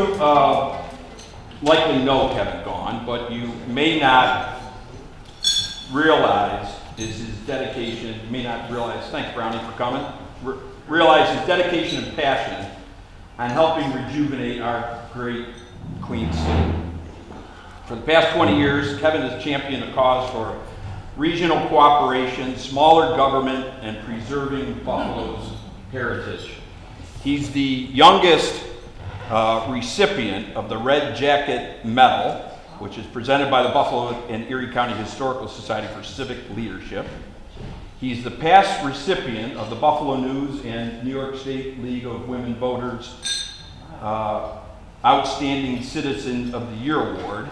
you likely know Kevin Gaughan, but you may not realize is his dedication, you may not realize, thanks Brownie for coming, realize his dedication and passion on helping rejuvenate our great Queen City. For the past 20 years, Kevin has championed a cause for regional cooperation, smaller government, and preserving Buffalo's heritage. He's the youngest recipient of the Red Jacket Medal, which is presented by the Buffalo and Erie County Historical Society for Civic Leadership. He's the past recipient of the Buffalo News and New York State League of Women Voters Outstanding Citizen of the Year Award.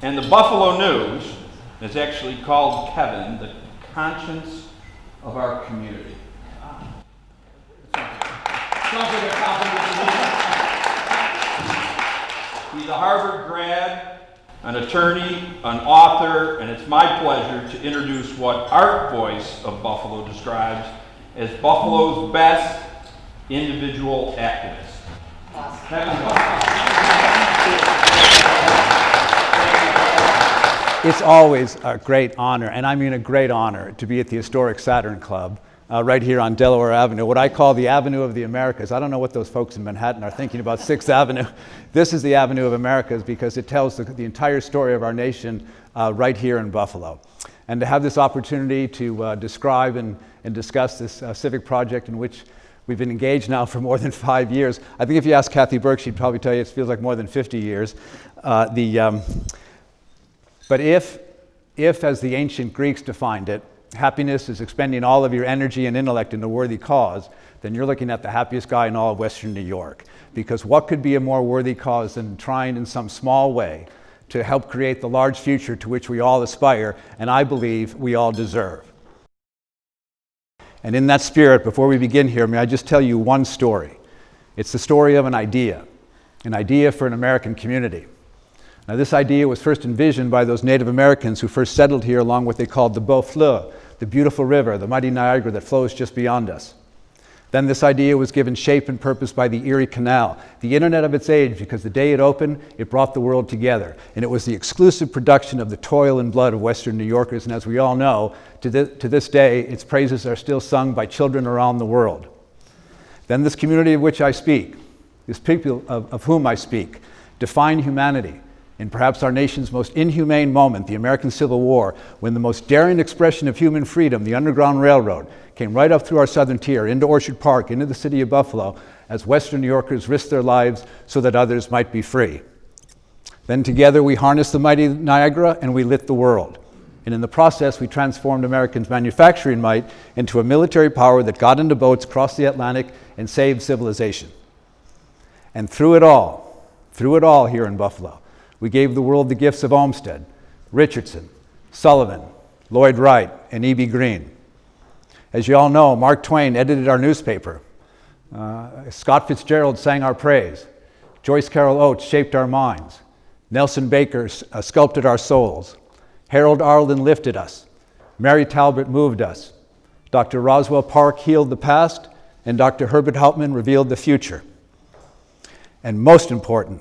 And the Buffalo News has actually called Kevin the conscience of our community. He's a Harvard grad, an attorney, an author, and it's my pleasure to introduce what Art Voice of Buffalo describes as Buffalo's best individual activist. It's always a great honor, and I mean a great honor, to be at the historic Saturn Club right here on Delaware Avenue, what I call the Avenue of the Americas. I don't know what those folks in Manhattan are thinking about 6th Avenue. This is the Avenue of Americas because it tells the entire story of our nation right here in Buffalo. And to have this opportunity to describe and discuss this civic project in which we've been engaged now for more than 5 years. I think if you ask Kathy Burke, she'd probably tell you it feels like more than 50 years. But if, as the ancient Greeks defined it, happiness is expending all of your energy and intellect in a worthy cause, then you're looking at the happiest guy in all of Western New York. Because what could be a more worthy cause than trying in some small way to help create the large future to which we all aspire, and I believe we all deserve. And in that spirit, before we begin here, may I just tell you one story. It's the story of an idea for an American community. Now, this idea was first envisioned by those Native Americans who first settled here along what they called the Beau Fleuve, the beautiful river, the mighty Niagara that flows just beyond us. Then this idea was given shape and purpose by the Erie Canal, the internet of its age, because the day it opened, it brought the world together. And it was the exclusive production of the toil and blood of Western New Yorkers. And as we all know, to this day, its praises are still sung by children around the world. Then this community of which I speak, this people of whom I speak, defined humanity in perhaps our nation's most inhumane moment, the American Civil War, when the most daring expression of human freedom, the Underground Railroad, came right up through our southern tier, into Orchard Park, into the city of Buffalo, as Western New Yorkers risked their lives so that others might be free. Then together we harnessed the mighty Niagara and we lit the world. And in the process, we transformed Americans' manufacturing might into a military power that got into boats, crossed the Atlantic, and saved civilization. And through it all here in Buffalo, we gave the world the gifts of Olmsted, Richardson, Sullivan, Lloyd Wright, and E.B. Greene. As you all know, Mark Twain edited our newspaper. Scott Fitzgerald sang our praise. Joyce Carol Oates shaped our minds. Nelson Baker sculpted our souls. Harold Arlen lifted us. Mary Talbot moved us. Dr. Roswell Park healed the past, and Dr. Herbert Hauptman revealed the future. And most important,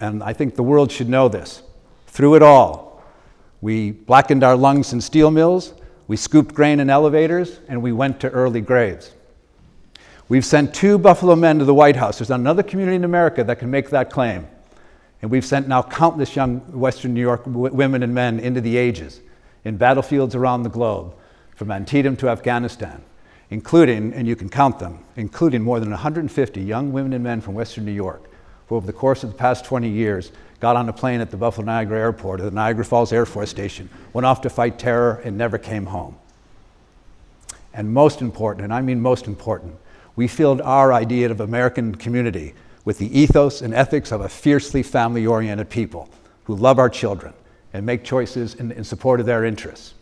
and I think the world should know this, through it all, we blackened our lungs in steel mills, we scooped grain in elevators, and we went to early graves. We've sent 2 Buffalo men to the White House. There's not another community in America that can make that claim. And we've sent now countless young Western New York women and men into the ages, in battlefields around the globe, from Antietam to Afghanistan, including, and you can count them, including more than 150 young women and men from Western New York, who over the course of the past 20 years got on a plane at the Buffalo Niagara Airport or the Niagara Falls Air Force Station, went off to fight terror, and never came home. And most important, and I mean most important, we filled our idea of American community with the ethos and ethics of a fiercely family-oriented people who love our children and make choices in support of their interests.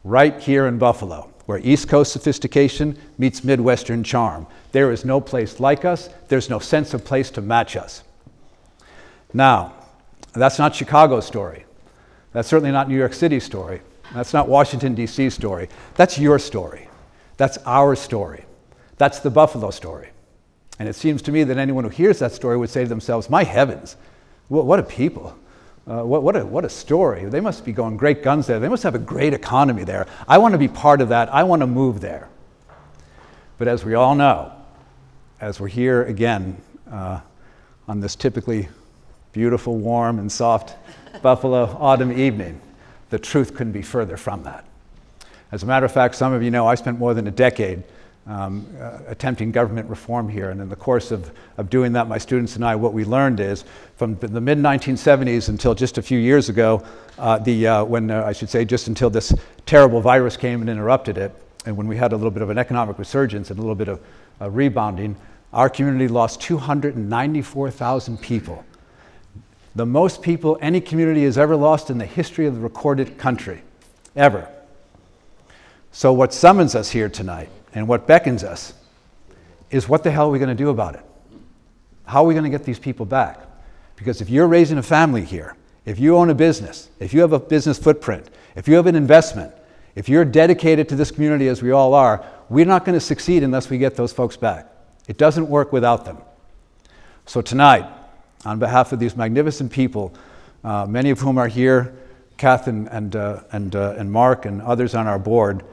Right here in Buffalo, where East Coast sophistication meets Midwestern charm. There is no place like us. There's no sense of place to match us. Now, that's not Chicago's story. That's certainly not New York City's story. That's not Washington, D.C.'s story. That's your story. That's our story. That's the Buffalo story. And it seems to me that anyone who hears that story would say to themselves, my heavens, what a people. What a story. They must be going great guns there. They must have a great economy there. I want to be part of that. I want to move there. But as we all know, as we're here again on this typically beautiful, warm, and soft Buffalo autumn evening, the truth couldn't be further from that. As a matter of fact, some of you know I spent more than a decade attempting government reform here, and in the course of doing that, my students and I, what we learned is from the mid-1970s until just a few years ago, I should say just until this terrible virus came and interrupted it, and when we had a little bit of an economic resurgence and a little bit of rebounding, our community lost 294,000 people. The most people any community has ever lost in the history of the recorded country, ever. So what summons us here tonight and what beckons us is what the hell are we going to do about it? How are we going to get these people back? Because if you're raising a family here, if you own a business, if you have a business footprint, if you have an investment, if you're dedicated to this community as we all are, we're not going to succeed unless we get those folks back. It doesn't work without them. So tonight, on behalf of these magnificent people, many of whom are here, Kath and Mark and others on our board,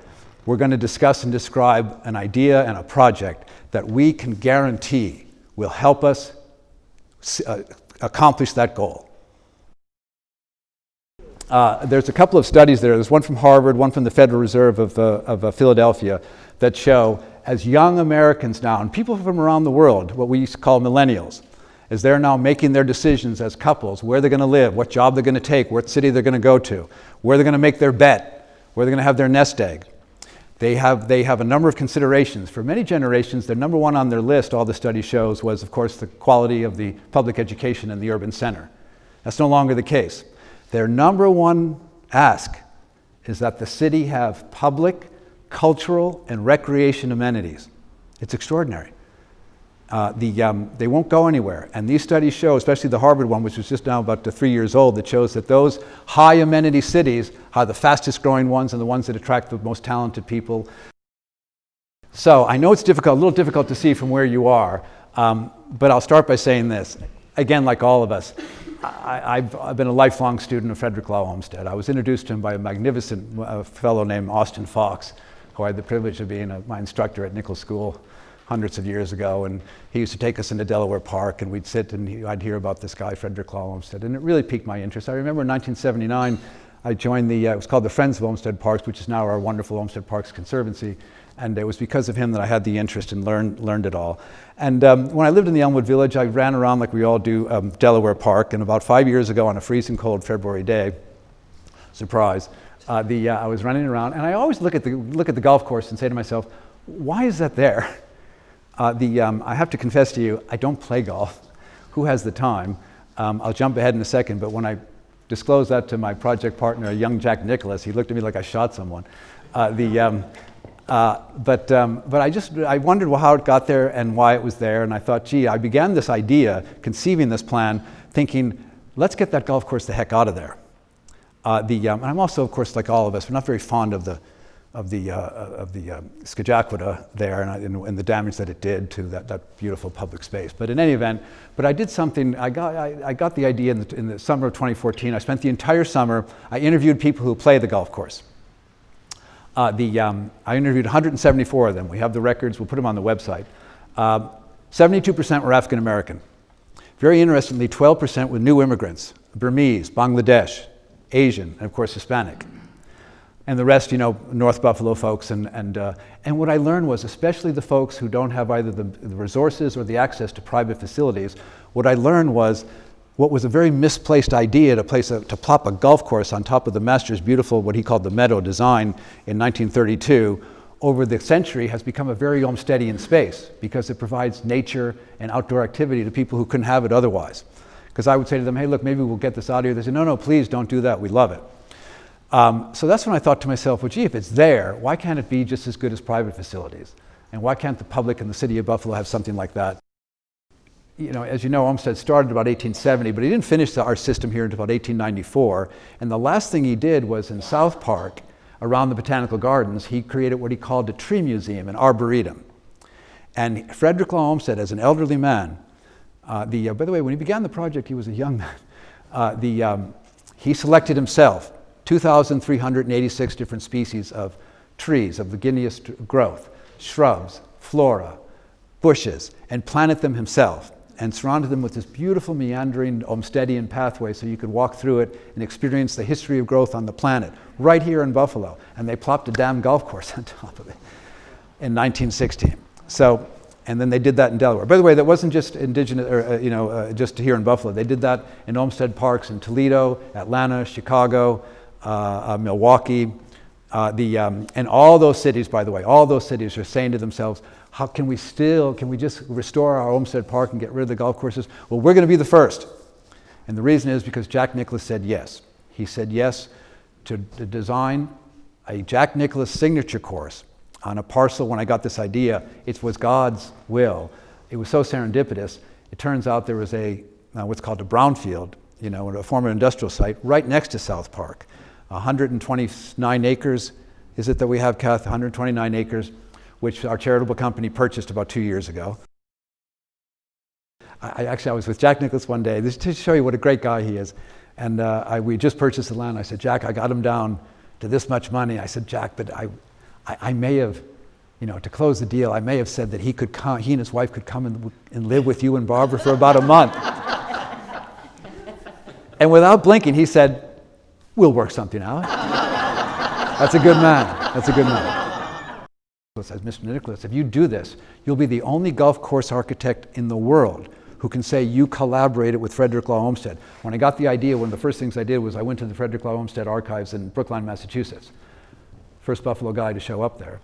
we're going to discuss and describe an idea and a project that we can guarantee will help us accomplish that goal. There's a couple of studies there. There's one from Harvard, one from the Federal Reserve of Philadelphia, that show as young Americans now, and people from around the world, what we used to call millennials, as they're now making their decisions as couples, where they're going to live, what job they're going to take, what city they're going to go to, where they're going to make their bet, where they're going to have their nest egg. They have a number of considerations. For many generations, their number one on their list, all the study shows, was, of course, the quality of the public education in the urban center. That's no longer the case. Their number one ask is that the city have public, cultural, and recreation amenities. It's extraordinary. They won't go anywhere. And these studies show, especially the Harvard one, which was just now about 3 years old, that shows that those high amenity cities are the fastest growing ones and the ones that attract the most talented people. So I know it's difficult, a little difficult to see from where you are, but I'll start by saying this. Again, like all of us, I've been a lifelong student of Frederick Law Olmsted. I was introduced to him by a magnificent fellow named Austin Fox, who I had the privilege of being my instructor at Nichols School hundreds of years ago, and he used to take us into Delaware Park, and we'd sit and I'd hear about this guy, Frederick Law Olmsted, and it really piqued my interest. I remember in 1979, I joined it was called the Friends of Olmsted Parks, which is now our wonderful Olmsted Parks Conservancy, and it was because of him that I had the interest and learned it all. And when I lived in the Elmwood Village, I ran around like we all do Delaware Park, and about 5 years ago on a freezing cold February day, surprise, I was running around, and I always look at the golf course and say to myself, why is that there? I have to confess to you, I don't play golf. Who has the time? I'll jump ahead in a second, but when I disclosed that to my project partner, young Jack Nicholas, he looked at me like I shot someone. But I wondered how it got there and why it was there, and I thought, gee, I began this idea, conceiving this plan, thinking, let's get that golf course the heck out of there. And I'm also, of course, like all of us, we're not very fond of the Scajaquada there and the damage that it did to that beautiful public space. But in any event, I did something. I got the idea in the summer of 2014. I spent the entire summer. I interviewed people who play the golf course. I interviewed 174 of them. We have the records. We'll put them on the website. 72% were African American. Very interestingly, 12% were new immigrants: Burmese, Bangladesh, Asian, and of course Hispanic. And the rest, North Buffalo folks. And what I learned was, especially the folks who don't have either the resources or the access to private facilities, what I learned was what was a very misplaced idea to plop a golf course on top of the master's beautiful, what he called the Meadow design in 1932, over the century has become a very Olmstedian space because it provides nature and outdoor activity to people who couldn't have it otherwise. Because I would say to them, hey, look, maybe we'll get this out of here. They say, no, please don't do that. We love it. So that's when I thought to myself, well, gee, if it's there, why can't it be just as good as private facilities? And why can't the public in the city of Buffalo have something like that? As you know, Olmsted started about 1870, but he didn't finish our system here until about 1894. And the last thing he did was in South Park, around the Botanical Gardens, he created what he called a tree museum, an arboretum. And Frederick Law Olmsted, as an elderly man, by the way, when he began the project, he was a young man. He selected himself 2,386 different species of trees of ligneous growth, shrubs, flora, bushes, and planted them himself, and surrounded them with this beautiful meandering Olmstedian pathway so you could walk through it and experience the history of growth on the planet, right here in Buffalo. And they plopped a damn golf course on top of it in 1916. So, and then they did that in Delaware. By the way, that wasn't just indigenous, or just here in Buffalo. They did that in Olmsted parks in Toledo, Atlanta, Chicago, Milwaukee, and all those cities, by the way, all those cities are saying to themselves, how can we just restore our Olmsted Park and get rid of the golf courses? Well, we're going to be the first. And the reason is because Jack Nicklaus said yes. He said yes to design a Jack Nicklaus signature course on a parcel. When I got this idea, it was God's will. It was so serendipitous. It turns out there was what's called a brownfield, a former industrial site right next to South Park. 129 acres, is it that we have, Kath? 129 acres, which our charitable company purchased about 2 years ago. I was with Jack Nicklaus one day, this to show you what a great guy he is. And we just purchased the land. I said, Jack, I got him down to this much money. I said, Jack, but I may have, to close the deal, I may have said that he and his wife could come and live with you and Barbara for about a month. And without blinking, he said, we'll work something out. That's a good man. That's a good man. Says, Mr. Nicklaus, if you do this, you'll be the only golf course architect in the world who can say you collaborated with Frederick Law Olmsted. When I got the idea, one of the first things I did was I went to the Frederick Law Olmsted archives in Brookline, Massachusetts. First Buffalo guy to show up there.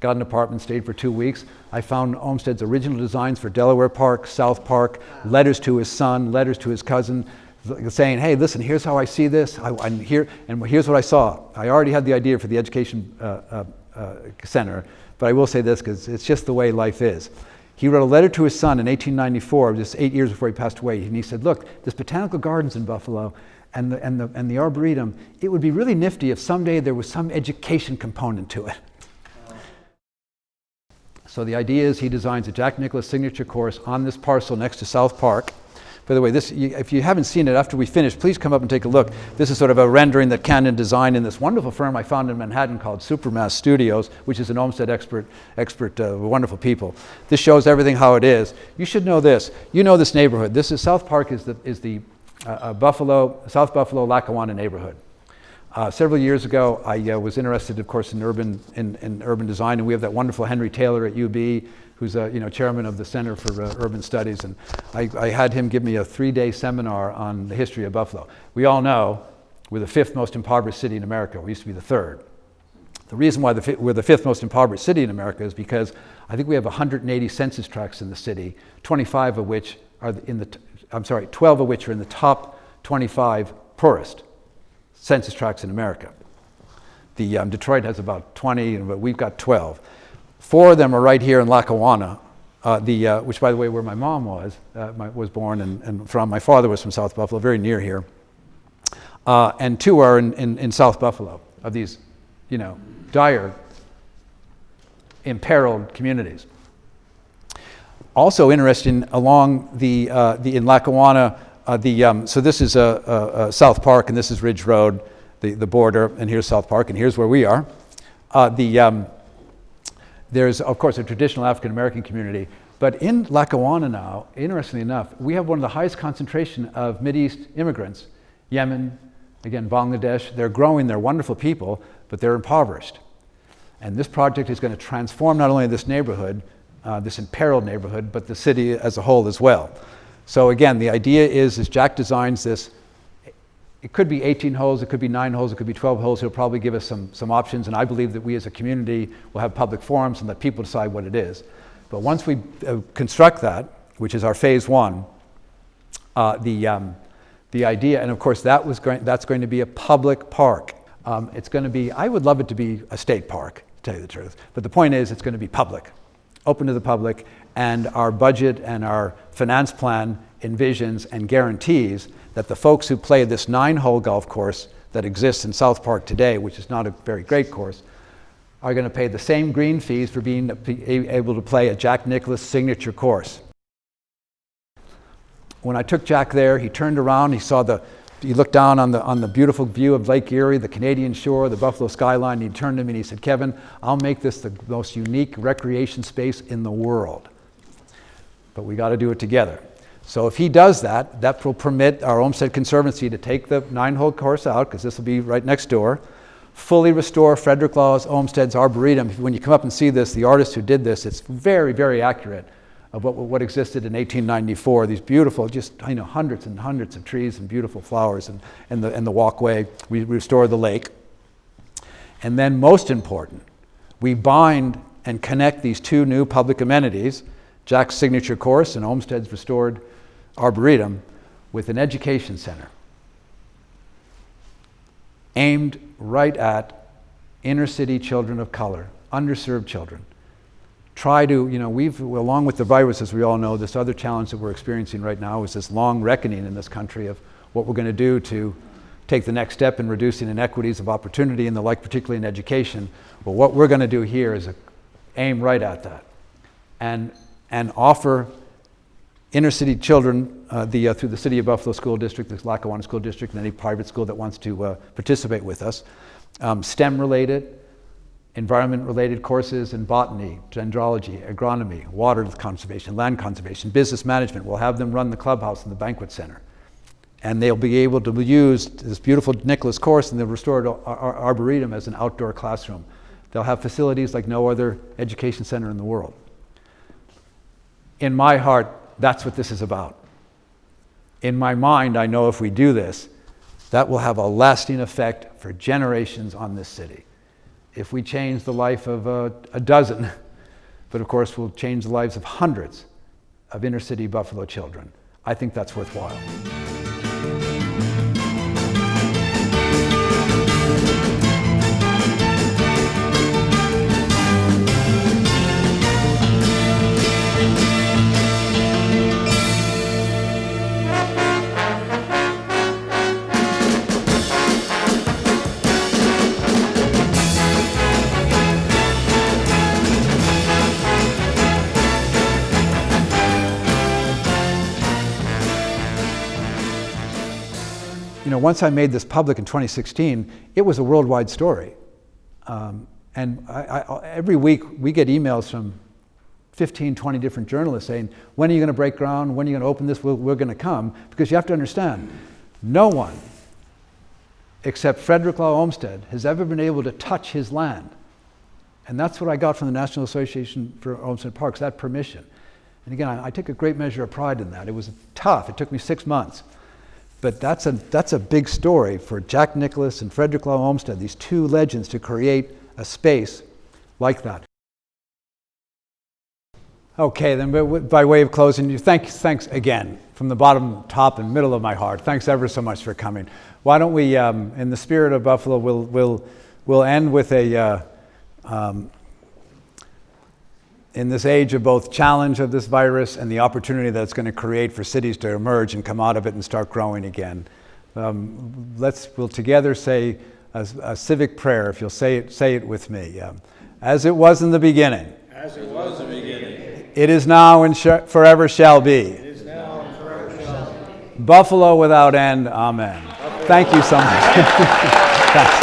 Got an apartment, stayed for 2 weeks. I found Olmsted's original designs for Delaware Park, South Park, letters to his son, letters to his cousin, saying, hey, listen, here's how I see this, I'm here, and here's what I saw. I already had the idea for the education center, but I will say this because it's just the way life is. He wrote a letter to his son in 1894, just 8 years before he passed away, and he said, look, this botanical gardens in Buffalo and the Arboretum, it would be really nifty if someday there was some education component to it. So the idea is he designs a Jack Nicklaus signature course on this parcel next to South Park. By the way, if you haven't seen it after we finish, please come up and take a look. This is sort of a rendering that Cannon designed in this wonderful firm I found in Manhattan called Supermass Studios, which is an Olmsted expert, wonderful people. This shows everything how it is. You should know this. You know this neighborhood. This is South Park is the South Buffalo Lackawanna neighborhood. Several years ago, I was interested, of course, in urban design, and we have that wonderful Henry Taylor at UB, who's chairman of the Center for Urban Studies, and I had him give me a 3-day seminar on the history of Buffalo. We all know we're the 5th most impoverished city in America. We used to be the 3rd. The reason why we're the 5th most impoverished city in America is because I think we have 180 census tracts in the city, 12 of which are in the top 25 poorest census tracts in America. Detroit has about 20, but we've got 12. 4 of them are right here in Lackawanna, which, by the way, where my mom was born and from. My father was from South Buffalo, very near here. And 2 are in South Buffalo, of these, dire, imperiled communities. Also interesting, along in Lackawanna, so this is South Park, and this is Ridge Road, the border, and here's South Park, and here's where we are. There's, of course, a traditional African-American community, but in Lackawanna now, interestingly enough, we have one of the highest concentration of Mideast immigrants. Yemen, again, Bangladesh, they're growing, they're wonderful people, but they're impoverished. And this project is going to transform not only this neighborhood, this imperiled neighborhood, but the city as a whole as well. So again, the idea is Jack designs this. It could be 18 holes, it could be 9 holes, it could be 12 holes. He'll probably give us some options, and I believe that we as a community will have public forums and let people decide what it is. But once we construct that, which is our phase 1, the idea, and of course that's going to be a public park. It's going to be, I would love it to be a state park, to tell you the truth. But the point is it's going to be public, open to the public, and our budget and our finance plan envisions and guarantees that the folks who play this 9-hole golf course that exists in South Park today, which is not a very great course, are going to pay the same green fees for being able to play a Jack Nicklaus signature course. When I took Jack there, he turned around, he looked down on the beautiful view of Lake Erie, the Canadian shore, the Buffalo skyline, and he turned to me and he said, "Kevin, I'll make this the most unique recreation space in the world. But we got to do it together." So if he does that, that will permit our Olmsted Conservancy to take the 9-hole course out, because this will be right next door, fully restore Frederick Law Olmsted's Arboretum. When you come up and see this, the artist who did this, it's very, very accurate of what existed in 1894. These beautiful, just hundreds and hundreds of trees and beautiful flowers and the walkway. We restore the lake. And then most important, we bind and connect these two new public amenities, Jack's signature course and Olmsted's restored Arboretum, with an education center aimed right at inner city children of color, underserved children. Try to, along with the virus, as we all know, this other challenge that we're experiencing right now is this long reckoning in this country of what we're going to do to take the next step in reducing inequities of opportunity and the like, particularly in education. Well, what we're going to do here is aim right at that and offer inner city children through the City of Buffalo School District, the Lackawanna School District, and any private school that wants to participate with us, STEM-related, environment-related courses in botany, dendrology, agronomy, water conservation, land conservation, business management. We'll have them run the clubhouse and the banquet center. And they'll be able to use this beautiful Nicholas course and the restored Arboretum as an outdoor classroom. They'll have facilities like no other education center in the world. In my heart, that's what this is about. In my mind, I know if we do this, that will have a lasting effect for generations on this city. If we change the life of a dozen, but of course we'll change the lives of hundreds of inner city Buffalo children, I think that's worthwhile. Once I made this public in 2016, it was a worldwide story. And every week we get emails from 15, 20 different journalists saying, "When are you going to break ground? When are you going to open this? We're going to come." Because you have to understand, no one except Frederick Law Olmsted has ever been able to touch his land. And that's what I got from the National Association for Olmsted Parks, that permission. And again, I take a great measure of pride in that. It was tough. It took me 6 months. But that's a big story for Jack Nicklaus and Frederick Law Olmsted, these two legends, to create a space like that. Okay, then by way of closing, thanks again from the bottom, top, and middle of my heart. Thanks ever so much for coming. Why don't we, in the spirit of Buffalo, we'll end with in this age of both challenge of this virus and the opportunity that it's going to create for cities to emerge and come out of it and start growing again. We'll together say a civic prayer, if you'll say it with me. As it was in the beginning. As it was in the beginning. It is now and forever shall be. It is now and forever shall be. Buffalo without end. Amen. Buffalo. Thank you so much. Thanks.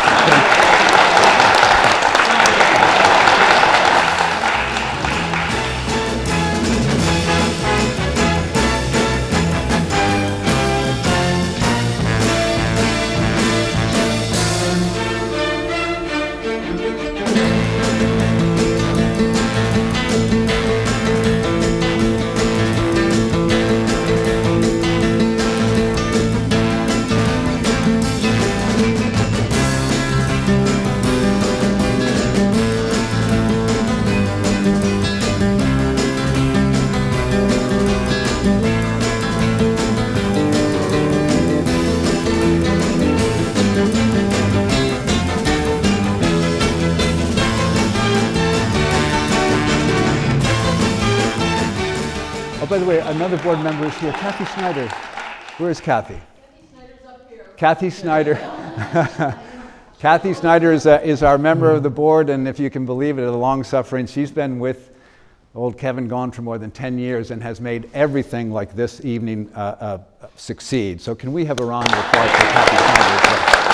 By the way, another board member is here, Kathy Snyder. Where is Kathy? Kathy Snyder's up here. Kathy Snyder. Kathy Snyder is our member of the board, and if you can believe it, a long-suffering. She's been with old Kevin Gaughan for more than 10 years and has made everything like this evening succeed. So can we have a round of applause for Kathy Snyder as well?